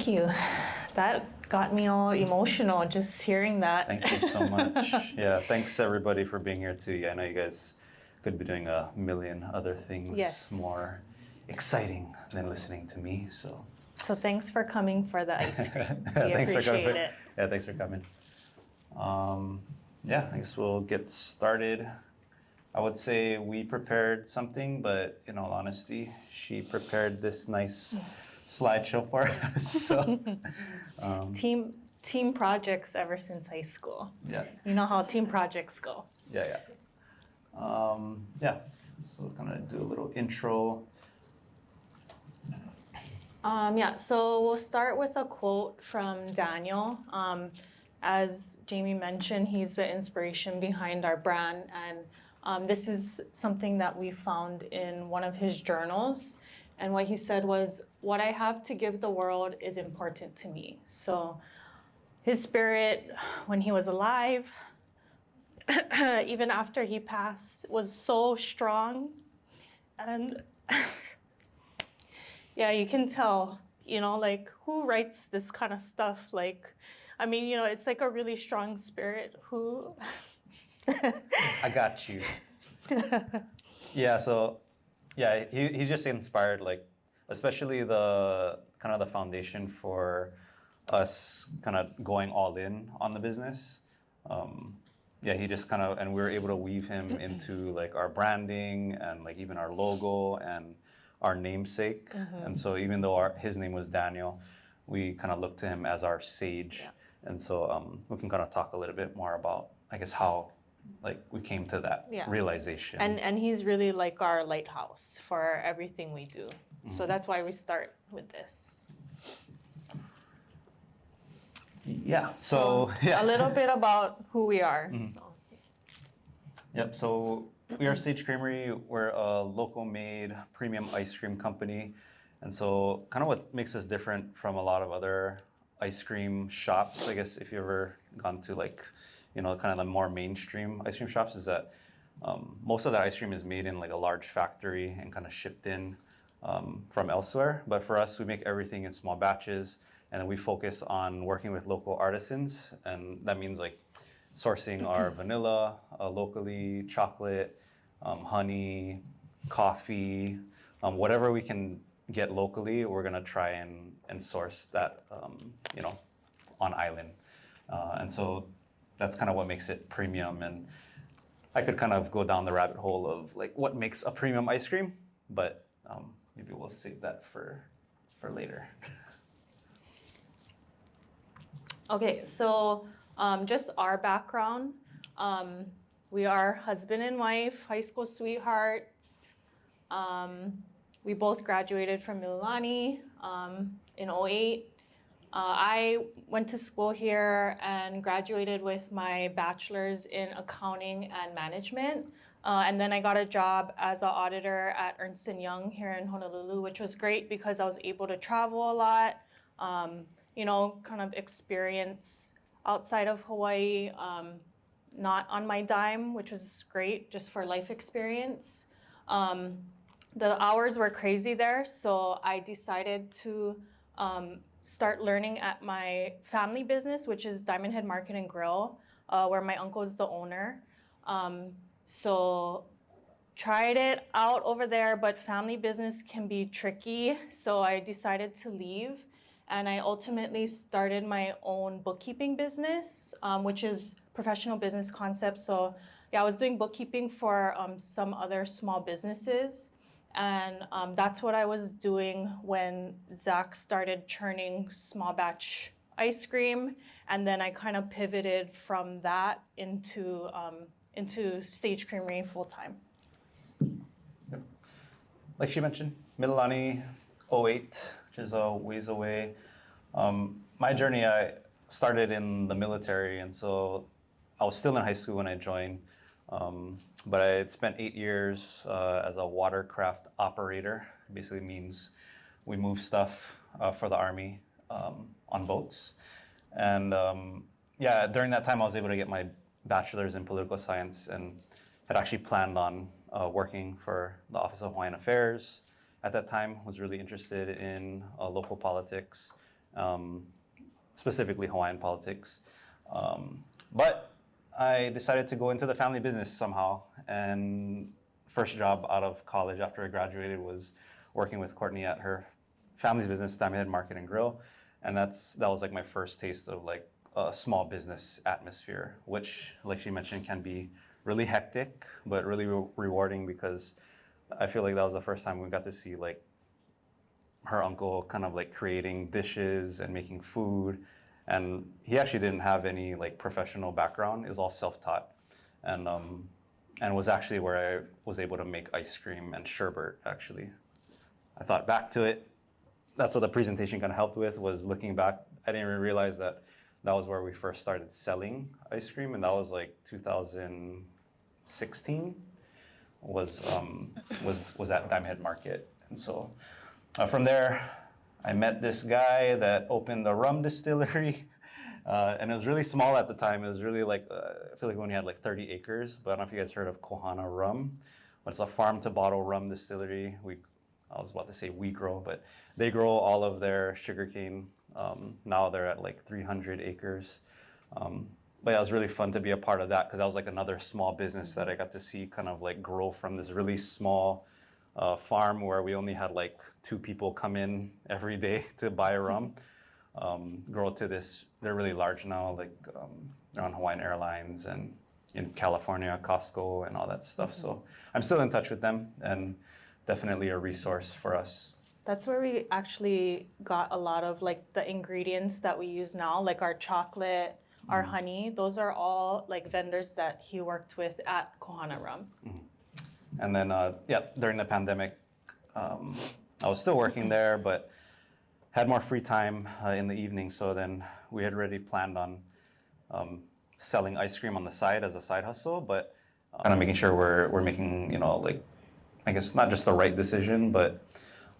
you. That got me all emotional just hearing that. Thank you so much. Yeah, thanks everybody for being here too. Yeah, I know you guys could be doing a million other things more exciting than listening to me. So thanks for coming for the ice cream. We thanks appreciate for coming. it. Yeah, thanks for coming. Yeah, I guess we'll get started. I would say we prepared something, but in all honesty, she prepared this nice slideshow for us. So, team projects ever since high school. Yeah. You know how team projects go. Yeah. Yeah. So we'll kind of do a little intro. So we'll start with a quote from Daniel. As Jamie mentioned, he's the inspiration behind our brand, and this is something that we found in one of his journals. And what he said was, "What I have to give the world is important to me." So his spirit, when he was alive, even after he passed, was so strong. And yeah, you can tell, like, who writes this kind of stuff? Like, I mean, it's like a really strong spirit. Who? I got you. Yeah, so yeah, he just inspired, like, especially the kind of the foundation for us kind of going all in on the business. Yeah, he just kind of, and we were able to weave him into like our branding and like even our logo and our namesake. And so even though his name was Daniel, we kind of looked to him as our sage. Yeah. And so we can kind of talk a little bit more about, I guess, how like we came to that realization. And he's really like our lighthouse for everything we do. So that's why we start with this. Yeah. So yeah. A little bit about who we are. Yep. So we are Sage Creamery. We're a local made premium ice cream company. And so kind of what makes us different from a lot of other ice cream shops, I guess, if you've ever gone to like, kind of the more mainstream ice cream shops, is that most of that ice cream is made in like a large factory and kind of shipped in from elsewhere. But for us, we make everything in small batches, and then we focus on working with local artisans. And that means like sourcing our vanilla locally, chocolate, honey, coffee, whatever we can get locally, we're gonna try and source that, on island. And so that's kind of what makes it premium. And I could kind of go down the rabbit hole of like what makes a premium ice cream, but maybe we'll save that for later. Okay, so just our background. We are husband and wife, high school sweethearts. We both graduated from Mililani in 2008. I went to school here and graduated with my bachelor's in accounting and management. And then I got a job as an auditor at Ernst & Young here in Honolulu, which was great because I was able to travel a lot, kind of experience outside of Hawaii, not on my dime, which was great just for life experience. The hours were crazy there, so I decided to start learning at my family business, which is Diamond Head Market and Grill, where my uncle is the owner. So tried it out over there, but family business can be tricky, so I decided to leave. And I ultimately started my own bookkeeping business, which is professional business concept. So yeah, I was doing bookkeeping for some other small businesses. And that's what I was doing when Zach started churning small batch ice cream. And then I kind of pivoted from that into Sage Creamery full time. Yep. Like she mentioned, Mililani 08, which is a ways away. My journey, I started in the military, and so I was still in high school when I joined. But I had spent 8 years as a watercraft operator. It basically means we move stuff for the Army on boats. And during that time, I was able to get my bachelor's in political science and had actually planned on working for the Office of Hawaiian Affairs. At that time, was really interested in local politics specifically Hawaiian politics. But I decided to go into the family business somehow, and first job out of college after I graduated was working with Courtney at her family's business, Diamond Head Market and Grill, and that was like my first taste of like a small business atmosphere, which, like she mentioned, can be really hectic but really rewarding, because I feel like that was the first time we got to see like her uncle kind of like creating dishes and making food, and he actually didn't have any like professional background. It was all self-taught, and was actually where I was able to make ice cream and sherbet. Actually, I thought back to it. That's what the presentation kind of helped with, was looking back. I didn't even realize that that was where we first started selling ice cream, and that was like 2016. Was at Diamond Head Market, and so from there, I met this guy that opened a rum distillery, and it was really small at the time. It was really like, I feel like we only had like 30 acres, but I don't know if you guys heard of Kohana Rum. But it's a farm-to-bottle rum distillery. I was about to say we grow, but they grow all of their sugarcane. Now they're at like 300 acres. But yeah, it was really fun to be a part of that, because that was like another small business that I got to see kind of like grow from this really small farm where we only had like 2 people come in every day to buy rum, grow to this. They're really large now, like they're on Hawaiian Airlines and in California, Costco and all that stuff. So I'm still in touch with them, and definitely a resource for us. That's where we actually got a lot of like the ingredients that we use now, like our chocolate, our honey. Those are all like vendors that he worked with at Kohana Rum. And then, during the pandemic, I was still working there, but had more free time in the evening. So then we had already planned on selling ice cream on the side as a side hustle, but kind of making sure we're making, like, I guess not just the right decision, but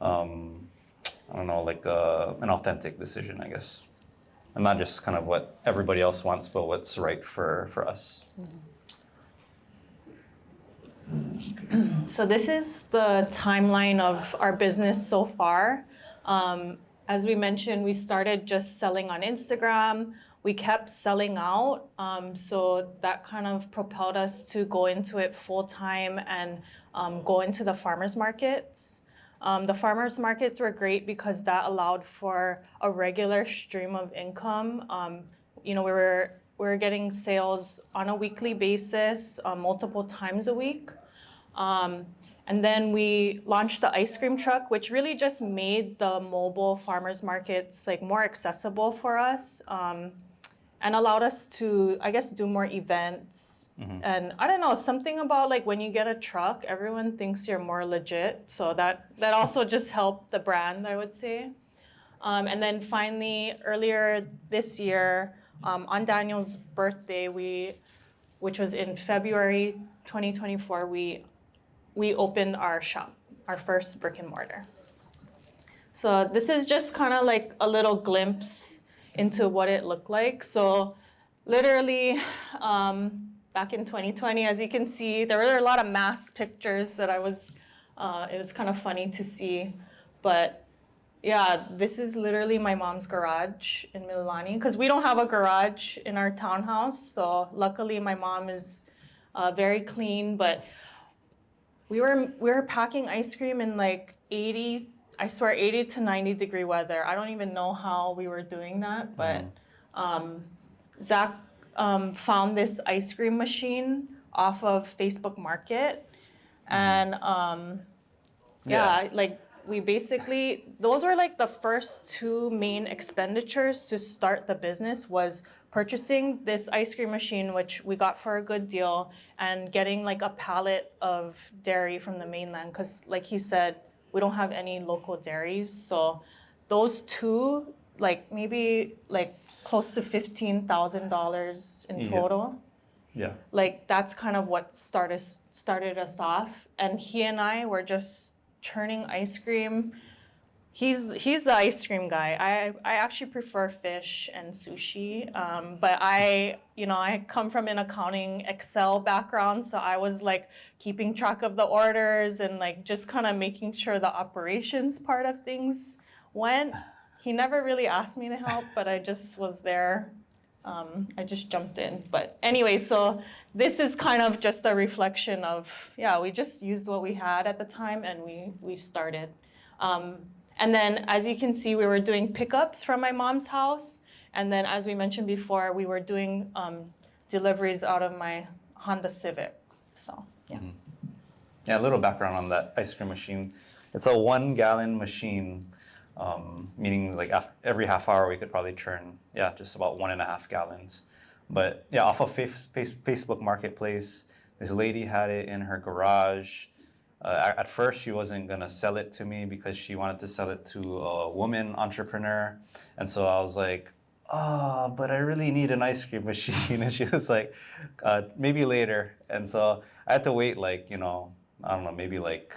I don't know, like an authentic decision, I guess. And not just kind of what everybody else wants, but what's right for us. So this is the timeline of our business so far. As we mentioned, we started just selling on Instagram. We kept selling out. So that kind of propelled us to go into it full time and go into the farmers markets. The farmers markets were great because that allowed for a regular stream of income. We were getting sales on a weekly basis, multiple times a week. And then we launched the ice cream truck, which really just made the mobile farmers markets like more accessible for us, and allowed us to, I guess, do more events. And I don't know, something about like when you get a truck, everyone thinks you're more legit. So that also just helped the brand, I would say. And then finally, earlier this year, on Daniel's birthday, which was in February 2024, we opened our shop, our first brick and mortar. So this is just kind of like a little glimpse into what it looked like. So literally, back in 2020, as you can see, there were a lot of mass pictures that it was kind of funny to see. But yeah, this is literally my mom's garage in Mililani, because we don't have a garage in our townhouse. So luckily my mom is very clean, but we were packing ice cream in like 80 to 90 degree weather. I don't even know how we were doing that, but Zach found this ice cream machine off of Facebook Market, and like we basically, those were like the first 2 main expenditures to start the business, was purchasing this ice cream machine, which we got for a good deal, and getting like a pallet of dairy from the mainland, because like he said, we don't have any local dairies. So those 2, like maybe like close to $15,000 in total. Yeah. Like that's kind of what started us off. And he and I were just churning ice cream. He's the ice cream guy. I actually prefer fish and sushi, but I come from an accounting Excel background, so I was like keeping track of the orders and like just kind of making sure the operations part of things went. he never really asked me to help, but I just was there. I just jumped in. But anyway, so this is kind of just a reflection of, yeah, we just used what we had at the time and we started. And then as you can see, we were doing pickups from my mom's house. And then as we mentioned before, we were doing deliveries out of my Honda Civic. So, yeah. Mm-hmm. Yeah, a little background on that ice cream machine. It's a 1 gallon machine, meaning like every half hour we could probably churn, just about 1.5 gallons. But yeah, off of Facebook Marketplace, this lady had it in her garage. At first, she wasn't going to sell it to me because she wanted to sell it to a woman entrepreneur. And so I was like, oh, but I really need an ice cream machine. And she was like, maybe later. And so I had to wait like, I don't know, maybe like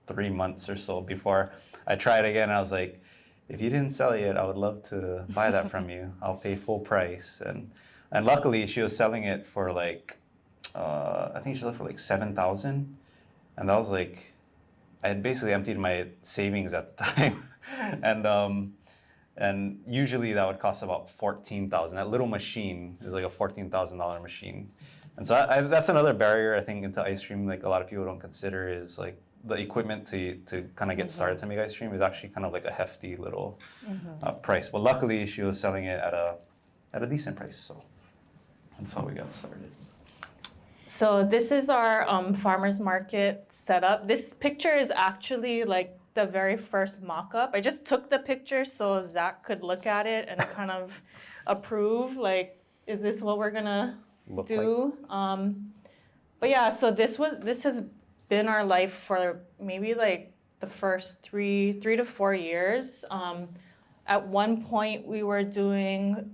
3 months or so before I tried again. I was like, if you didn't sell it yet, I would love to buy that from you. I'll pay full price. And luckily, she was selling it for like, I think she sold it for like 7,000. And that was like, I had basically emptied my savings at the time. And usually that would cost about 14,000. That little machine is like a $14,000 machine. And so that's another barrier I think into ice cream. Like a lot of people don't consider is like the equipment to kind of get started to make ice cream is actually kind of like a hefty little price. But luckily she was selling it at a decent price. So that's how we got started. So this is our farmer's market setup. This picture is actually like the very first mock-up. I just took the picture so Zach could look at it and kind of approve, like, is this what we're gonna do? But yeah, so this has been our life for maybe like the first three to 4 years. At one point we were doing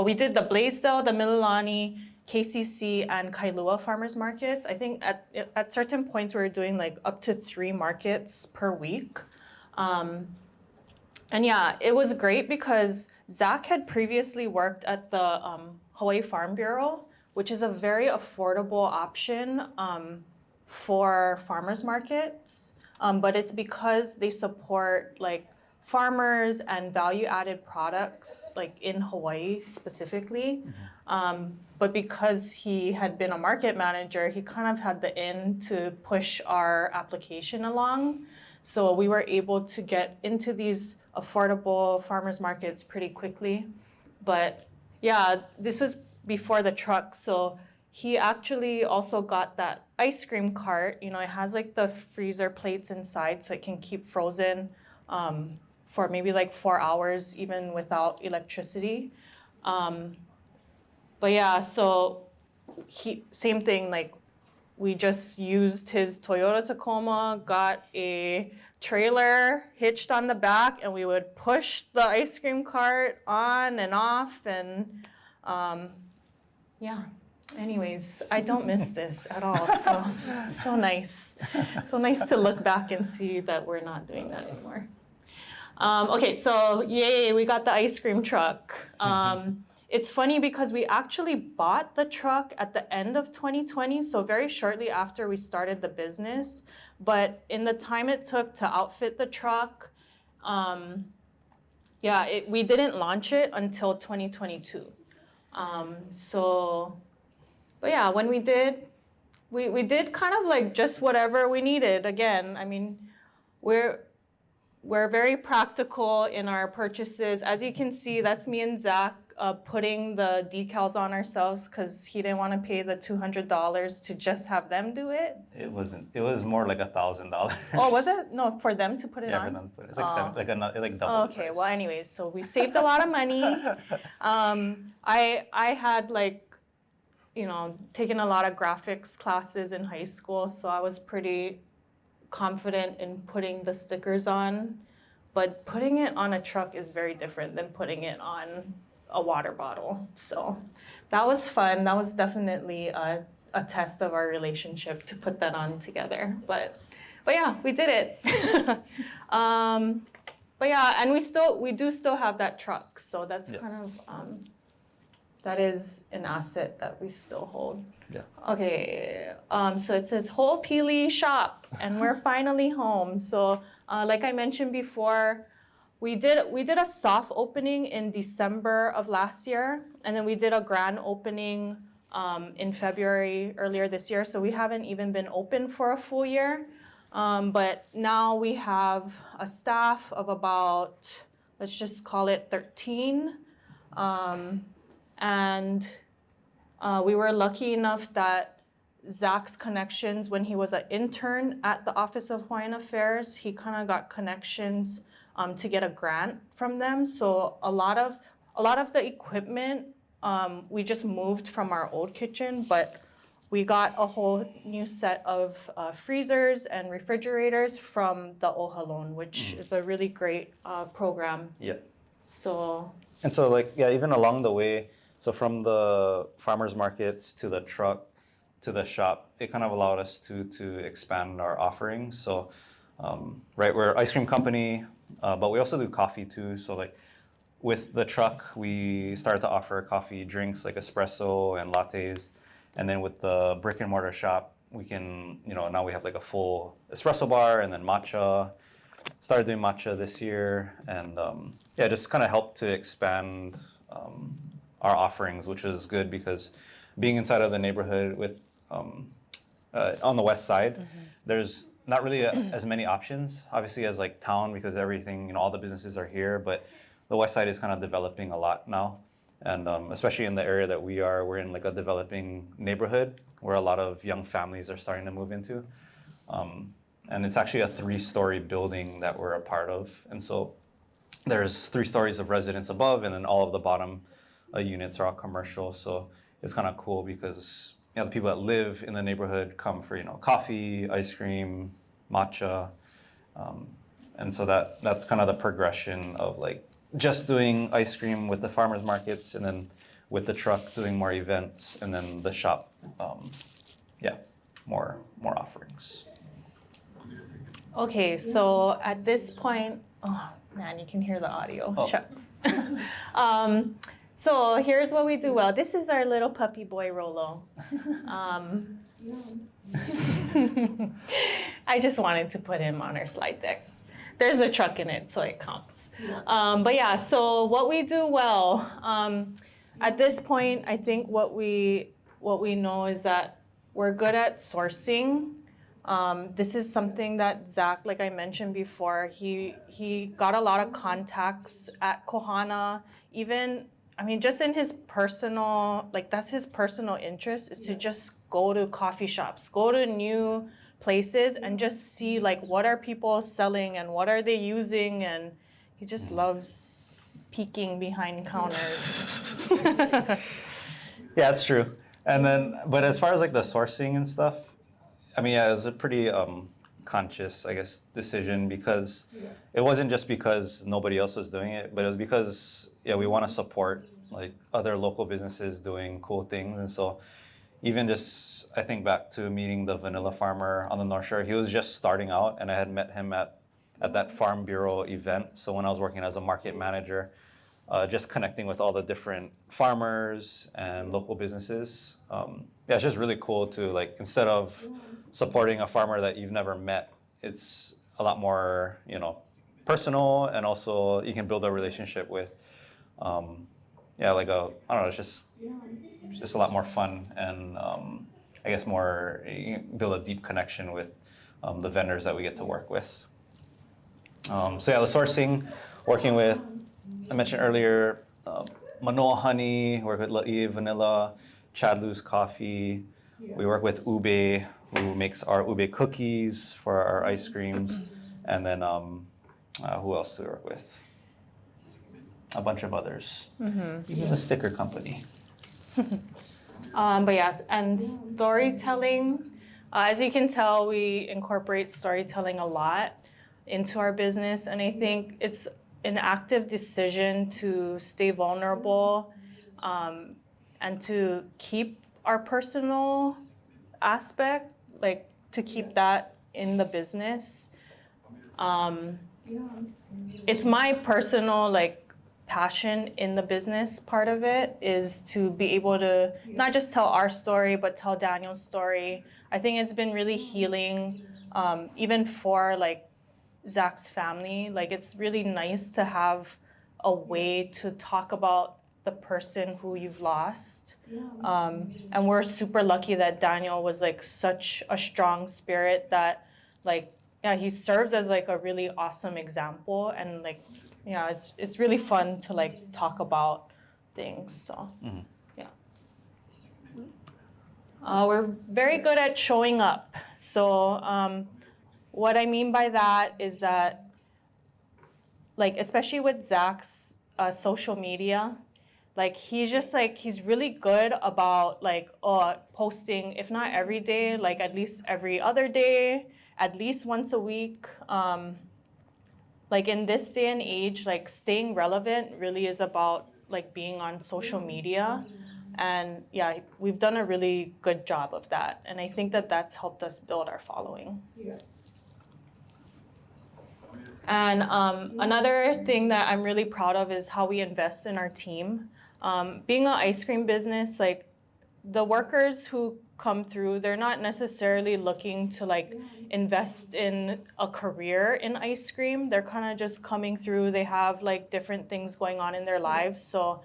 we did the Blaisdell, the Mililani, KCC, and Kailua farmers markets. I think at certain points we were doing like up to 3 markets per week. And yeah, it was great because Zach had previously worked at the Hawaii Farm Bureau, which is a very affordable option for farmers markets. But it's because they support like farmers and value-added products like in Hawaii specifically. But because he had been a market manager, he kind of had the in to push our application along. So we were able to get into these affordable farmers markets pretty quickly. But yeah, this was before the truck. So he actually also got that ice cream cart. It has like the freezer plates inside so it can keep frozen for maybe like 4 hours even without electricity. But yeah, so same thing, like we just used his Toyota Tacoma, got a trailer hitched on the back, and we would push the ice cream cart on and off, and yeah. Anyways, I don't miss this at all. So nice. So nice to look back and see that we're not doing that anymore. Okay, so yay, we got the ice cream truck. It's funny because we actually bought the truck at the end of 2020, so very shortly after we started the business. But in the time it took to outfit the truck, we didn't launch it until 2022. But yeah, when we did, we did kind of like just whatever we needed. Again, I mean, we're very practical in our purchases. As you can see, that's me and Zach putting the decals on ourselves because he didn't want to pay the $200 to just have them do it. It wasn't. It was more like $1,000. Oh, was it? No, for them to put it on? Yeah, for them to put it. It's like double. Okay, well, anyways, so we saved a lot of money. I had like, taken a lot of graphics classes in high school, so I was pretty confident in putting the stickers on. But putting it on a truck is very different than putting it on a water bottle. So that was fun. That was definitely a test of our relationship to put that on together. But yeah, we did it. But yeah, and we do still have that truck. So that's kind of that is an asset that we still hold. Yeah. Okay, so it says whole peely shop, and we're finally home. So, like I mentioned before, we did a soft opening in December of last year, and then we did a grand opening in February earlier this year. So we haven't even been open for a full year, but now we have a staff of about, let's just call it 13, and we were lucky enough that Zach's connections, when he was an intern at the Office of Hawaiian Affairs, he kind of got connections to get a grant from them. So a lot of the equipment we just moved from our old kitchen, but we got a whole new set of freezers and refrigerators from the OHA loan, which is a really great program. Yeah. So. And so like, yeah, even along the way, so from the farmers markets to the truck to the shop, it kind of allowed us to expand our offerings. So, right, we're an ice cream company, but we also do coffee too. So like with the truck, we started to offer coffee drinks like espresso and lattes. And then with the brick and mortar shop, we can, now we have like a full espresso bar and then matcha. Started doing matcha this year, and yeah, just kind of helped to expand our offerings, which is good because being inside of the neighborhood with on the west side, there's not really as many options, obviously, as like town, because everything, all the businesses are here, but the west side is kind of developing a lot now, and especially in the area that we're in like a developing neighborhood where a lot of young families are starting to move into. And it's actually a 3-story building that we're a part of. And so there's 3 stories of residents above, and then all of the bottom units are all commercial. So it's kind of cool because the people that live in the neighborhood come for coffee, ice cream, matcha. And so that's kind of the progression of like just doing ice cream with the farmers markets, and then with the truck doing more events, and then the shop, more offerings. Okay, so at this point, oh man, you can hear the audio. Oh. Shucks. So here's what we do well. This is our little puppy boy Rolo. I just wanted to put him on our slide deck. There's a truck in it, so it counts. But yeah, so what we do well, at this point, I think what we know is that we're good at sourcing. This is something that Zach, like I mentioned before, he got a lot of contacts at Kohana. Even, just in his personal, that's his personal interest, is to just go to coffee shops, go to new places and just see what are people selling and what are they using, and he just loves peeking behind counters. Yeah, that's true. And then, but as far as the sourcing and stuff, it was a pretty conscious, I guess, decision, because it wasn't just because nobody else was doing it, but it was because we want to support other local businesses doing cool things. And so even just, I think back to meeting the vanilla farmer on the North Shore, he was just starting out, and I had met him at that Farm Bureau event. So when I was working as a market manager, just connecting with all the different farmers and local businesses. It's just really cool to instead of supporting a farmer that you've never met, it's a lot more, personal, and also you can build a relationship with, I don't know, it's just a lot more fun, and I guess more, you can build a deep connection with the vendors that we get to work with. The sourcing, working with, I mentioned earlier, Manoa Honey, work with La'i Vanilla, Chadlu's Coffee. We work with Ube, who makes our Ube cookies for our ice creams. And then who else do we work with? A bunch of others. Even the sticker company. But yes, and storytelling. As you can tell, we incorporate storytelling a lot into our business. And I think it's an active decision to stay vulnerable, and to keep our personal aspect, to keep that in the business. It's my personal passion in the business part of it is to be able to not just tell our story, but tell Daniel's story. I think it's been really healing, even for like Zach's family. Like it's really nice to have a way to talk about the person who you've lost. And we're super lucky that Daniel was like such a strong spirit that like, yeah, he serves as like a really awesome example. And like, yeah, it's really fun to like talk about things. So, yeah. We're very good at showing up. So what I mean by that is that, like, especially with Zach's social media, like he's really good about like posting, if not every day, like at least every other day, at least once a week. Like in this day and age, like staying relevant really is about like being on social media. And yeah, we've done a really good job of that. And I think that that's helped us build our following. And another thing that I'm really proud of is how we invest in our team. Being an ice cream business, like the workers who come through, they're not necessarily looking to like invest in a career in ice cream. They're kind of just coming through. They have like different things going on in their lives. So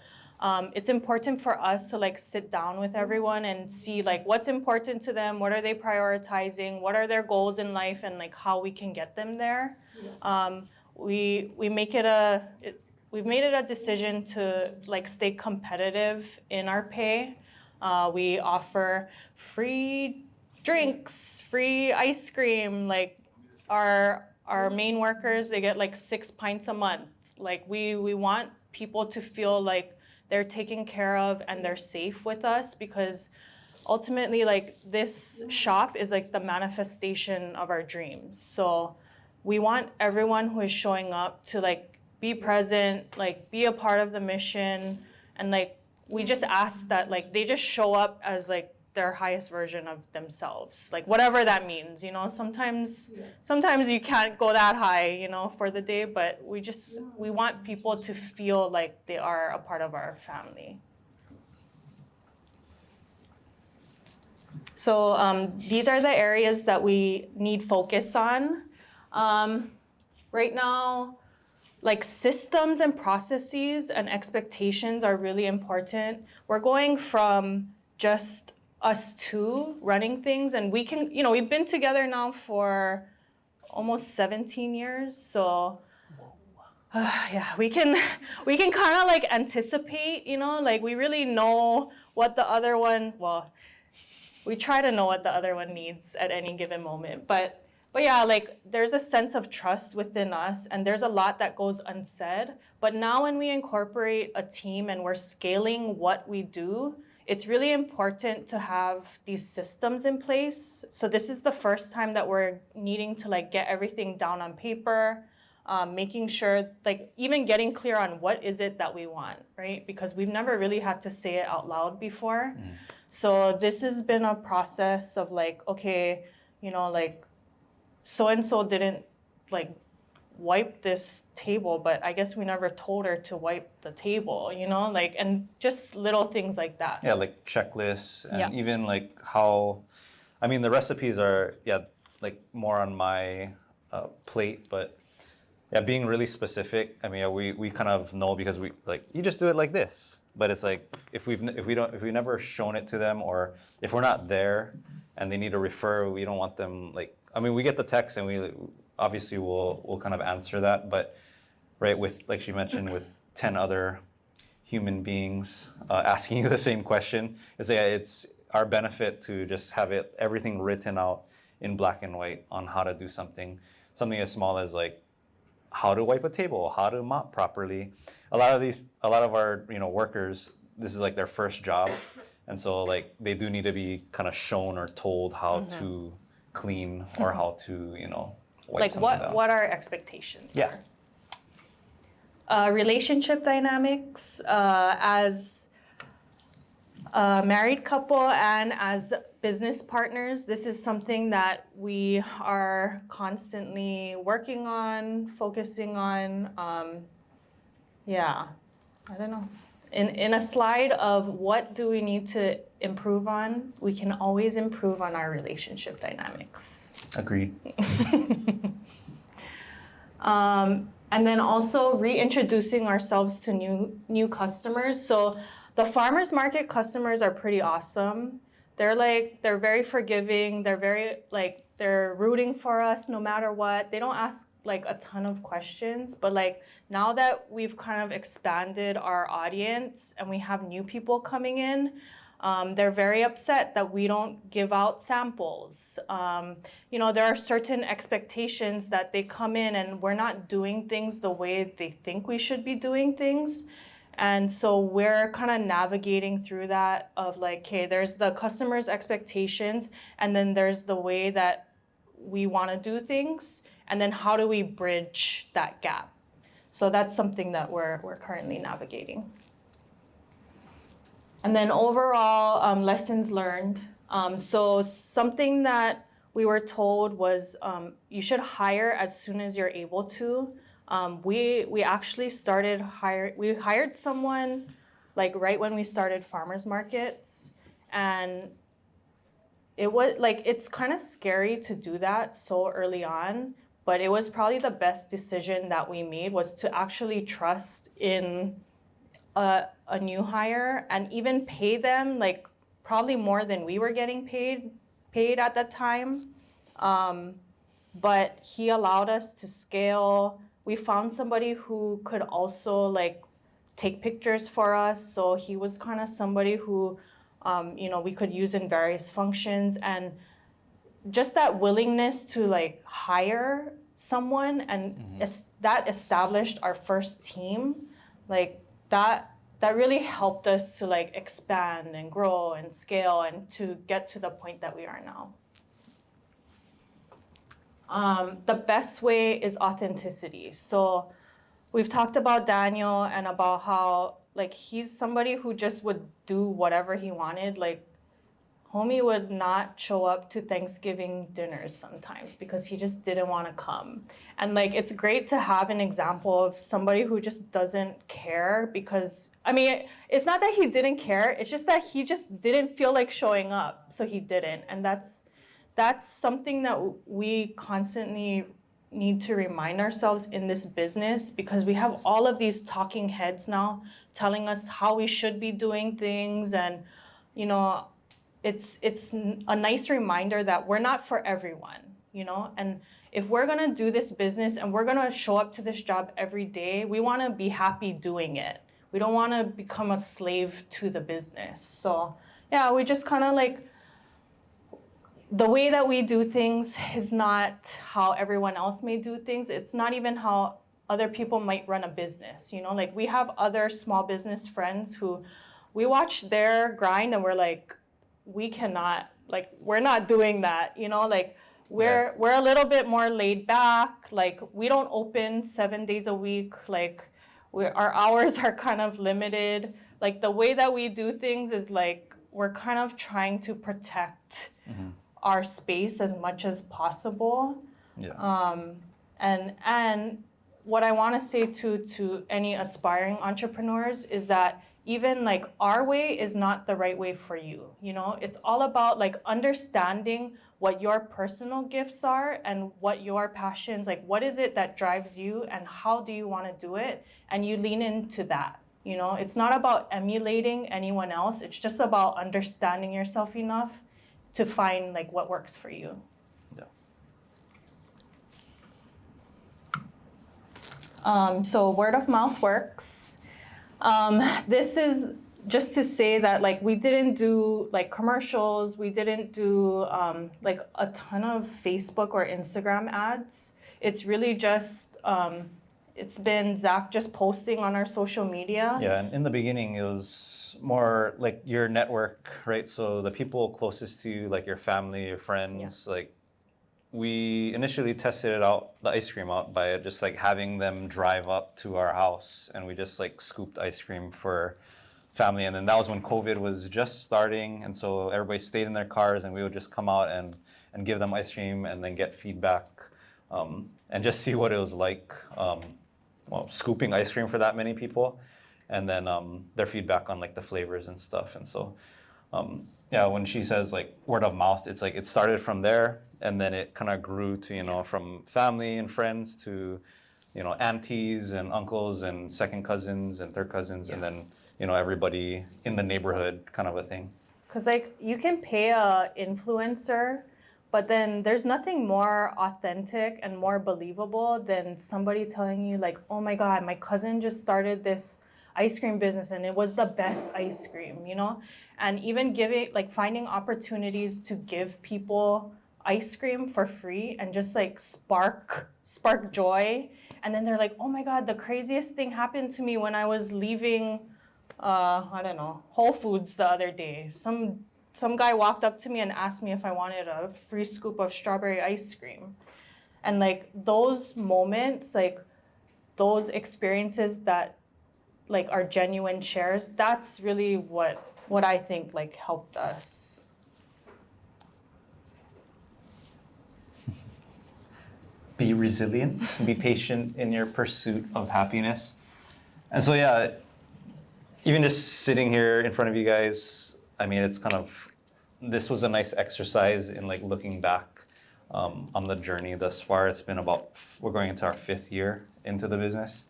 it's important for us to like sit down with everyone and see like what's important to them, what are they prioritizing, what are their goals in life, and like how we can get them there. We've made it a decision to like stay competitive in our pay. We offer free drinks, free ice cream. Like our main workers, they get like 6 pints a month. Like we want people to feel like they're taken care of and they're safe with us, because ultimately like this shop is like the manifestation of our dreams. So we want everyone who is showing up to like be present, like be a part of the mission, and like we just ask that like they just show up as like their highest version of themselves, like whatever that means, you know. Sometimes you can't go that high, you know, for the day, but we want people to feel like they are a part of our family. So these are the areas that we need focus on. Right now, like systems and processes and expectations are really important. We're going from just us two running things, and we can, you know, we've been together now for almost 17 years. So yeah, we can kind of like anticipate, you know, like we really know what the other one, well, we try to know what the other one needs at any given moment. But yeah, like there's a sense of trust within us, and there's a lot that goes unsaid. But now when we incorporate a team and we're scaling what we do, it's really important to have these systems in place. So this is the first time that we're needing to like get everything down on paper, making sure, like even getting clear on what is it that we want, right? Because we've never really had to say it out loud before. So this has been a process of like, okay, you know, like so-and-so didn't like wipe this table, but I guess we never told her to wipe the table, you know, like, and just little things like that. Yeah, like checklists, and even like how, I mean, the recipes are, like more on my plate, but yeah, being really specific. I mean, we kind of know, because we like, you just do it like this. But it's like if we've never shown it to them, or if we're not there and they need to refer, we don't want them like, I mean, we get the text and we obviously will kind of answer that, but right, with like she mentioned, with 10 other human beings asking you the same question, it's our benefit to just have everything written out in black and white on how to do something as small as like how to wipe a table, how to mop properly. A lot of our, you know, workers, this is like their first job, and so like they do need to be kind of shown or told how to clean, or how to, you know, wipe like something down. what our expectations are. Relationship dynamics, as a married couple and as business partners, this is something that we are constantly working on, focusing on. I don't know. In a slide of what do we need to improve on, we can always improve on our relationship dynamics. Agreed. And then also reintroducing ourselves to new customers. So the farmers market customers are pretty awesome. They're very forgiving. They're rooting for us no matter what. They don't ask like a ton of questions, but like now that we've kind of expanded our audience and we have new people coming in, they're very upset that we don't give out samples. There are certain expectations that they come in and we're not doing things the way they think we should be doing things. And so we're kind of navigating through that of like, okay, there's the customer's expectations, and then there's the way that we want to do things, and then how do we bridge that gap? So that's something that we're currently navigating. And then overall, lessons learned. So something that we were told was you should hire as soon as you're able to. We actually we hired someone like right when we started farmers markets, and it was like, it's kind of scary to do that so early on, but it was probably the best decision that we made, was to actually trust in a new hire and even pay them like probably more than we were getting paid at that time. But he allowed us to scale. We found somebody who could also like take pictures for us. So he was kind of somebody who, we could use in various functions, and just that willingness to like hire someone, and that established our first team. Like that really helped us to like expand and grow and scale and to get to the point that we are now. The best way is authenticity. So we've talked about Daniel and about how like he's somebody who just would do whatever he wanted. Like homie would not show up to Thanksgiving dinners sometimes because he just didn't want to come. And like, it's great to have an example of somebody who just doesn't care, because, I mean, it's not that he didn't care, it's just that he just didn't feel like showing up, so he didn't. And that's something that we constantly need to remind ourselves in this business, because we have all of these talking heads now telling us how we should be doing things, and, it's a nice reminder that we're not for everyone, and if we're gonna do this business and we're gonna show up to this job every day, we wanna be happy doing it. We don't wanna become a slave to the business. So yeah, we just kind of like, the way that we do things is not how everyone else may do things. It's not even how other people might run a business, like we have other small business friends who we watch their grind and we're like, we cannot, like, we're not doing that, like we're a little bit more laid back. Like we don't open 7 days a week. Like our hours are kind of limited. Like the way that we do things is like, we're kind of trying to protect our space as much as possible. Yeah. And what I want to say to any aspiring entrepreneurs is that even like our way is not the right way for you. It's all about like understanding what your personal gifts are and what your passions, like what is it that drives you and how do you want to do it, and you lean into that. It's not about emulating anyone else. It's just about understanding yourself enough to find like what works for you. So word of mouth works. This is just to say that like we didn't do like commercials, we didn't do like a ton of Facebook or Instagram ads. It's really just it's been Zach just posting on our social media. Yeah, and in the beginning it was more like your network, right? So the people closest to you, like your family, your friends, like we initially tested the ice cream out by just like having them drive up to our house, and we just like scooped ice cream for family. And then that was when COVID was just starting, and so everybody stayed in their cars, and we would just come out and give them ice cream and then get feedback and just see what it was like, scooping ice cream for that many people. and then their feedback on like the flavors and stuff. And so, yeah, when she says like word of mouth, it's like it started from there, and then it kind of grew to, you know, from family and friends to, you know, aunties and uncles and second cousins and third cousins, and then, you know, everybody in the neighborhood kind of a thing. Because like you can pay a influencer, but then there's nothing more authentic and more believable than somebody telling you like, oh my God, my cousin just started this ice cream business and it was the best ice cream, you know? And even giving, like finding opportunities to give people ice cream for free and just like spark joy. And then they're like, oh my God, the craziest thing happened to me when I was leaving I don't know, Whole Foods the other day. Some guy walked up to me and asked me if I wanted a free scoop of strawberry ice cream. And like those moments, like those experiences that like are genuine shares, that's really what I think like helped us. Be resilient, be patient in your pursuit of happiness. And so, yeah, even just sitting here in front of you guys, I mean, it's kind of, this was a nice exercise in like looking back on the journey thus far. It's been about, we're going into our 5th year into the business.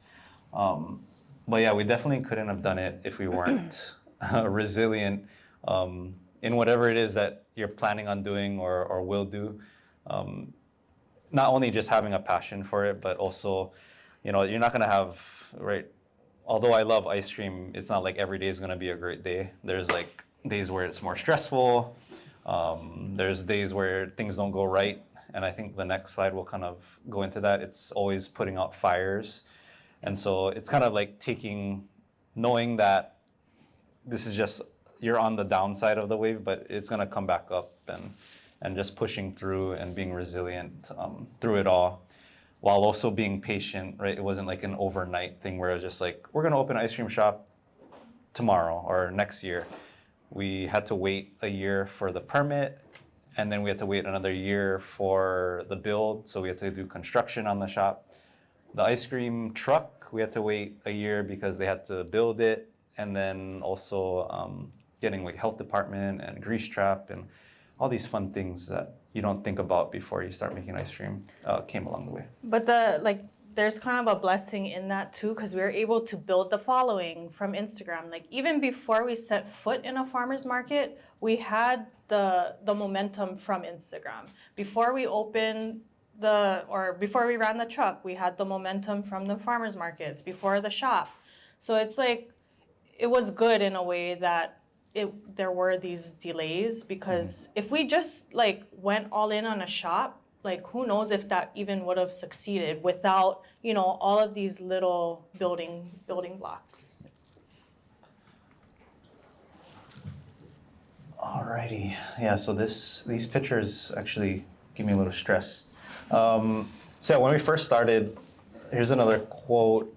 But yeah, we definitely couldn't have done it if we weren't resilient in whatever it is that you're planning on doing or will do. Not only just having a passion for it, but also, you know, you're not gonna have, right? Although I love ice cream, it's not like every day is gonna be a great day. There's like days where it's more stressful. There's days where things don't go right. And I think the next slide will kind of go into that. It's always putting out fires. And so it's kind of like knowing that this is just, you're on the downside of the wave, but it's gonna come back up, and just pushing through and being resilient through it all, while also being patient, right? It wasn't like an overnight thing where it was just like, we're gonna open an ice cream shop tomorrow or next year. We had to wait a year for the permit, and then we had to wait another year for the build. So we had to do construction on the shop. The ice cream truck, we had to wait a year because they had to build it, and then also getting like health department and grease trap and all these fun things that you don't think about before you start making ice cream came along the way. But there's kind of a blessing in that too, because we were able to build the following from Instagram. Like even before we set foot in a farmer's market, we had the momentum from Instagram. Before we opened before we ran the truck, we had the momentum from the farmer's markets, before the shop. So it's like, it was good in a way that there were these delays, because if we just like went all in on a shop, like who knows if that even would have succeeded without, you know, all of these little building blocks. Alrighty, yeah, so these pictures actually give me a little stress. So when we first started, here's another quote.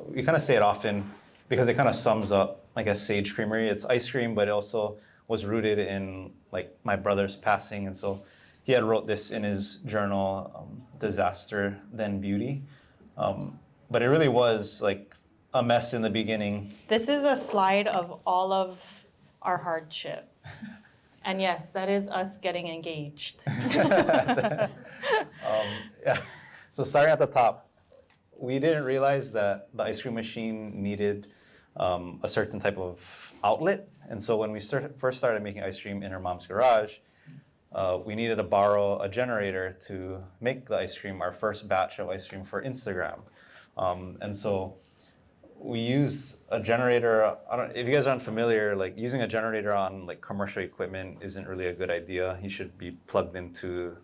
We kind of say it often because it kind of sums up, I guess, Sage Creamery. It's ice cream, but it also was rooted in like my brother's passing. And so he had wrote this in his journal, Disaster Then Beauty. But it really was like a mess in the beginning. This is a slide of all of our hardship. And yes, that is us getting engaged. Yeah. So starting at the top, we didn't realize that the ice cream machine needed a certain type of outlet. And so when we first started making ice cream in her mom's garage, we needed to borrow a generator to make the ice cream, our first batch of ice cream for Instagram. And so we use a generator. If you guys aren't familiar, like using a generator on like commercial equipment isn't really a good idea. You should be plugged into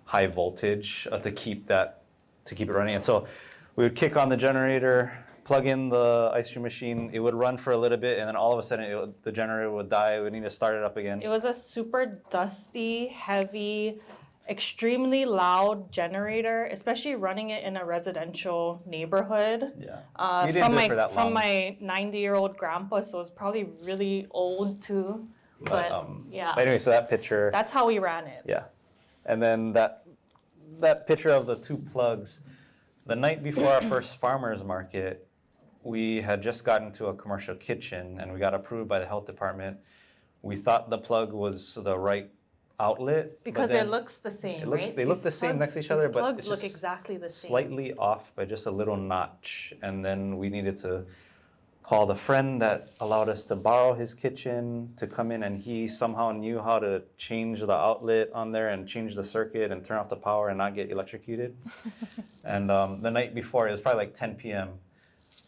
high voltage to keep it running. And so we would kick on the generator, plug in the ice cream machine. It would run for a little bit, and then all of a sudden the generator would die. We need to start it up again. It was a super dusty, heavy, extremely loud generator, especially running it in a residential neighborhood. Yeah. You didn't do it for that long. From my 90-year-old grandpa, so it's probably really old too. But yeah. But anyway, so that picture. That's how we ran it. Yeah. And then that picture of the 2 plugs, the night before our first farmer's market, we had just gotten to a commercial kitchen and we got approved by the health department. We thought the plug was the right outlet. Because but then it looks the same, looks, right? They look the same next to each other, these but plugs it's look just exactly the same. slightly off by just a little notch. And then we needed to call the friend that allowed us to borrow his kitchen to come in, and he somehow knew how to change the outlet on there and change the circuit and turn off the power and not get electrocuted. And the night before, it was probably like 10 p.m.,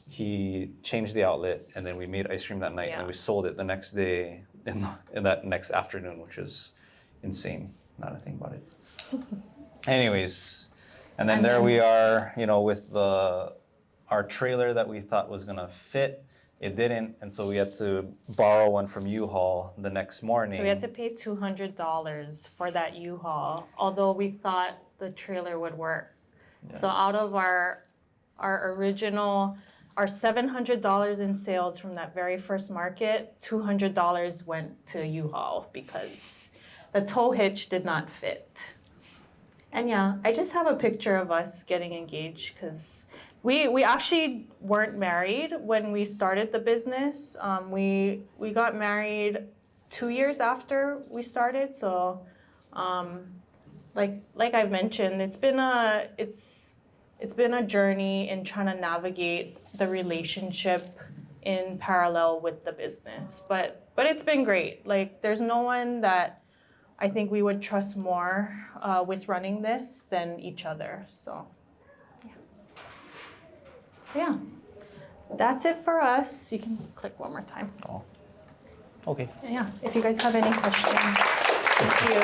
he changed the outlet, and then we made ice cream that night, and then we sold it the next day in that next afternoon, which is insane now that I think about it. Anyways, and then there we are, with our trailer that we thought was gonna fit. It didn't, and so we had to borrow one from U-Haul the next morning. So we had to pay $200 for that U-Haul, although we thought the trailer would work. Yeah. So out of our original, our $700 in sales from that very first market, $200 went to U-Haul because the tow hitch did not fit. And yeah, I just have a picture of us getting engaged because we actually weren't married when we started the business. We got married 2 years after we started. So, like I mentioned, it's been a journey in trying to navigate the relationship in parallel with the business. But it's been great. Like, there's no one that I think we would trust more with running this than each other. So, yeah. That's it for us. You can click one more time. Oh. Okay. Yeah, if you guys have any questions. Thank you.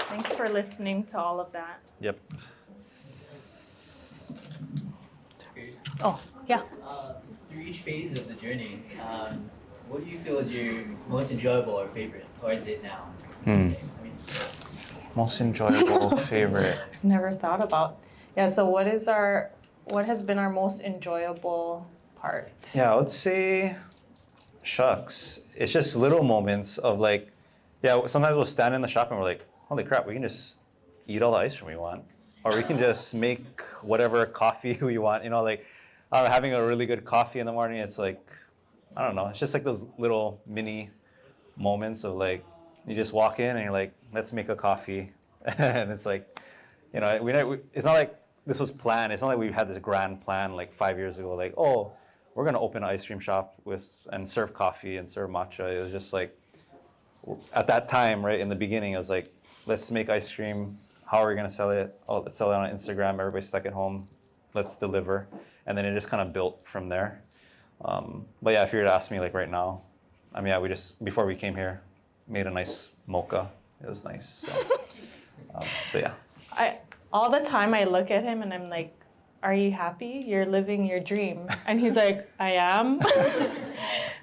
Thanks for listening to all of that. Yep. Oh, yeah. Through each phase of the journey, what do you feel is your most enjoyable or favorite, or is it now? Most enjoyable favorite. Never thought about. Yeah. So what has been our most enjoyable part? Yeah, I would say, shucks. It's just little moments of like, sometimes we'll stand in the shop and we're like, holy crap, we can just eat all the ice cream we want. Or we can just make whatever coffee we want. Having a really good coffee in the morning, it's like, I don't know. It's just like those little mini moments of like, you just walk in and you're like, let's make a coffee. And it's like, it's not like this was planned. It's not like we had this grand plan like 5 years ago, like, oh, we're going to open an ice cream shop and serve coffee and serve matcha. It was just like, at that time, right, in the beginning, it was like, let's make ice cream. How are we going to sell it? Oh, let's sell it on Instagram. Everybody's stuck at home. Let's deliver. And then it just kind of built from there. But yeah, if you were to ask me like right now, we just, before we came here, made a nice mocha. It was nice. So yeah. All the time I look at him and I'm like, are you happy? You're living your dream. And he's like, I am.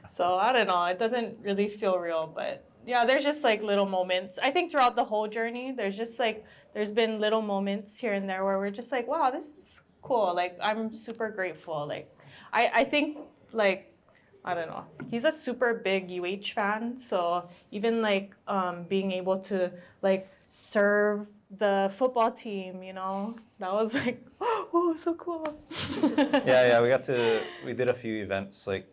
So I don't know. It doesn't really feel real, but yeah, there's just like little moments. I think throughout the whole journey, there's been little moments here and there where we're just like, wow, this is cool. Like, I'm super grateful. Like, I think like, I don't know. He's a super big UH fan. So even like being able to like serve the football team, that was like, oh, so cool. Yeah, we did a few events. Like,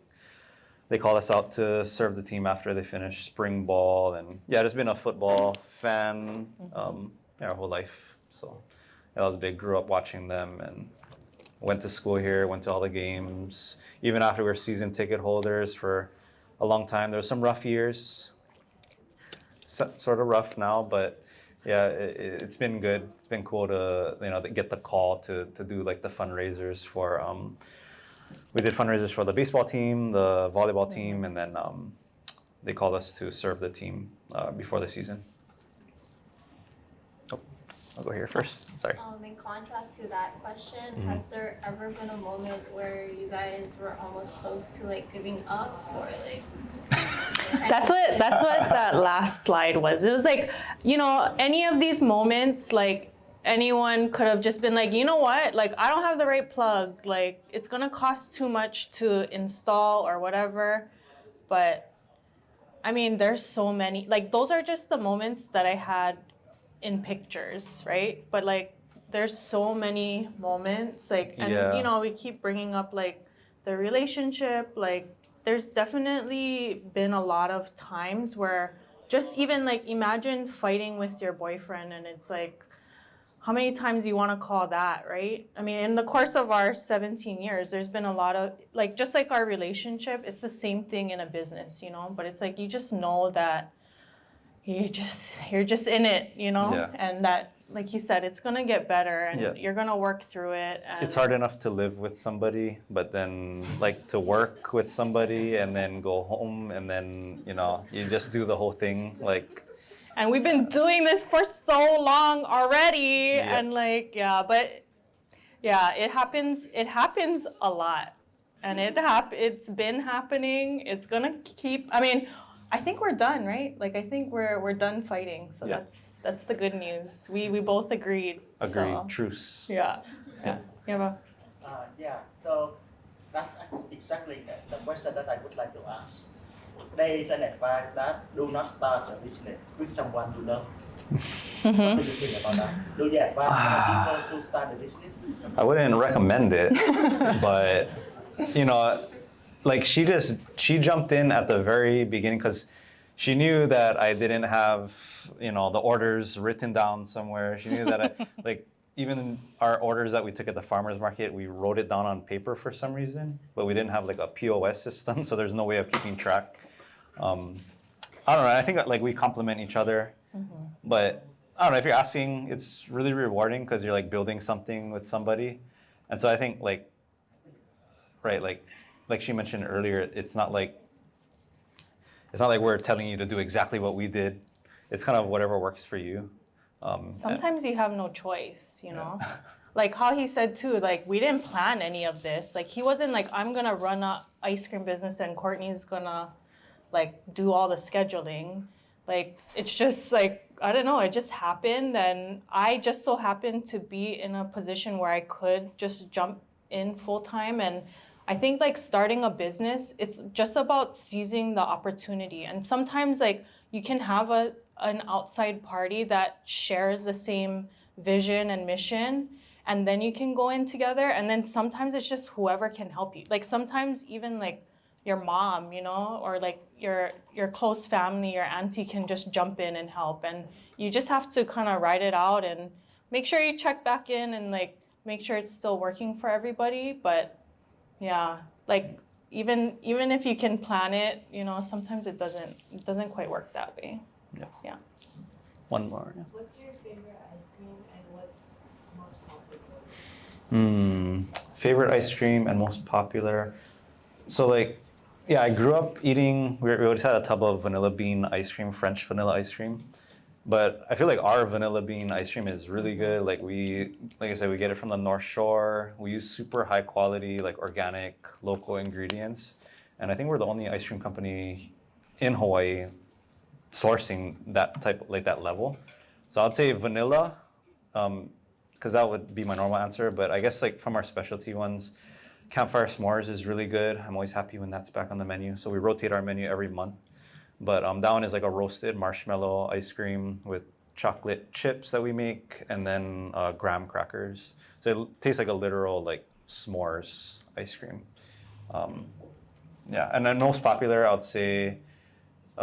they called us out to serve the team after they finished spring ball. And yeah, just been a football fan our whole life. So that was big. Grew up watching them and went to school here, went to all the games. Even after we were season ticket holders for a long time. There were some rough years, sort of rough now, but yeah, it's been good. It's been cool to get the call to do like the fundraisers for. We did fundraisers for the baseball team, the volleyball team, and then they called us to serve the team before the season. Oh, I'll go here first. Sorry. In contrast to that question, has there ever been a moment where you guys were almost close to like giving up or like? That's what that last slide was. It was like, any of these moments, like anyone could have just been like, you know what? Like, I don't have the right plug. Like, it's going to cost too much to install or whatever. But there's so many, like, those are just the moments that I had in pictures, right? But like, there's so many moments, like, and Yeah. you know, we keep bringing up like the relationship, like there's definitely been a lot of times where just even like imagine fighting with your boyfriend and it's like how many times you want to call that, right? I mean, in the course of our 17 years, there's been a lot of, like, just like our relationship, it's the same thing in a business, you know? But it's like you just know that you're just in it, you know? Yeah. And that, like you said, it's gonna get better and Yeah. you're gonna work through it. And It's hard enough to live with somebody, but then like to work with somebody and then go home and then, you know, you just do the whole thing like And we've been doing this for so long already. Yeah. And like, yeah, but yeah, it happens a lot. And it's been happening. It's gonna keep, I mean, I think we're done, right? Like I think we're done fighting. So Yeah. that's the good news. We both agreed. agreed, So, truce. yeah. Yeah. Yeah. Yeah, so that's exactly the question that I would like to ask. There is an advice that do not start a business with someone you love. What do you think about that? Do you advise people to start a business with someone? I wouldn't recommend it, but you know, like she jumped in at the very beginning because she knew that I didn't have, you know, the orders written down somewhere. She knew that I, like even our orders that we took at the farmers market, we wrote it down on paper for some reason, but we didn't have like a POS system, so there's no way of keeping track. I don't know. I think like we complement each other, but I don't know if you're asking. It's really rewarding because you're like building something with somebody, and so I think like, right, like she mentioned earlier, it's not like we're telling you to do exactly what we did. It's kind of whatever works for you. Sometimes you have no choice, you know? Like how he said too, like we didn't plan any of this. Like he wasn't like, I'm gonna run a ice cream business and Courtney's gonna like do all the scheduling. Like it's just like, I don't know, it just happened and I just so happened to be in a position where I could just jump in full time. And I think like starting a business, it's just about seizing the opportunity. And sometimes like you can have an outside party that shares the same vision and mission, and then you can go in together. And then sometimes it's just whoever can help you. Like sometimes even like your mom, you know, or like your close family, your auntie can just jump in and help. And you just have to kind of ride it out and make sure you check back in and like make sure it's still working for everybody. But yeah, like even if you can plan it, you know, sometimes it doesn't quite work that way. Yeah. One more. Yeah. What's your favorite ice cream and what's most popular? Favorite ice cream and most popular. So like, yeah, I grew up eating. We always had a tub of vanilla bean ice cream, French vanilla ice cream. But I feel like our vanilla bean ice cream is really good. Like I said, we get it from the North Shore. We use super high quality, like organic, local ingredients. And I think we're the only ice cream company in Hawaii sourcing that type, like that level. So I'd say vanilla, because that would be my normal answer. But I guess like from our specialty ones, Campfire S'mores is really good. I'm always happy when that's back on the menu. So we rotate our menu every month. But that one is like a roasted marshmallow ice cream with chocolate chips that we make, and then graham crackers. So it tastes like a literal like s'mores ice cream. Yeah, and then most popular, I would say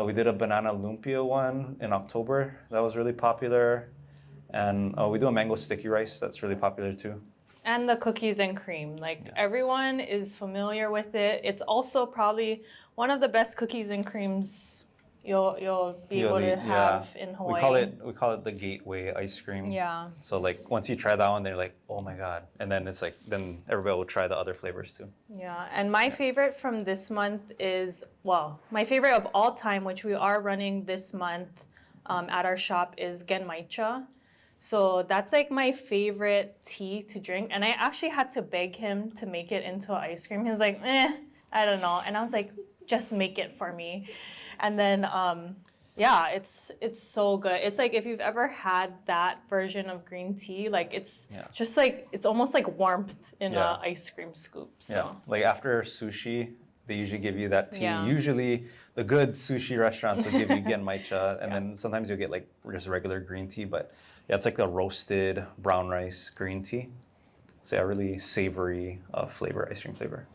we did a banana lumpia one in October. That was really popular. And we do a mango sticky rice. That's really popular too. And the cookies and cream, like everyone is familiar with it. It's also probably one of the best cookies and creams you'll be able to have in Hawaii. We call it the gateway ice cream. Yeah. So like once you try that one, they're like, oh my god, and then it's like then everybody will try the other flavors too. Yeah, and my favorite from this month is, well, my favorite of all time, which we are running this month at our shop, is genmaicha. So that's like my favorite tea to drink. And I actually had to beg him to make it into an ice cream. He was like, I don't know. And I was like, just make it for me. And then, yeah, it's so good. It's like if you've ever had that version of green tea, like it's just like, it's almost like warmth in an ice cream scoop. So. Yeah, like after sushi, they usually give you that tea. Yeah. Usually the good sushi restaurants will give you genmaicha, and then sometimes you'll get like just regular green tea. But yeah, it's like a roasted brown rice green tea. So yeah, really savory flavor, ice cream flavor.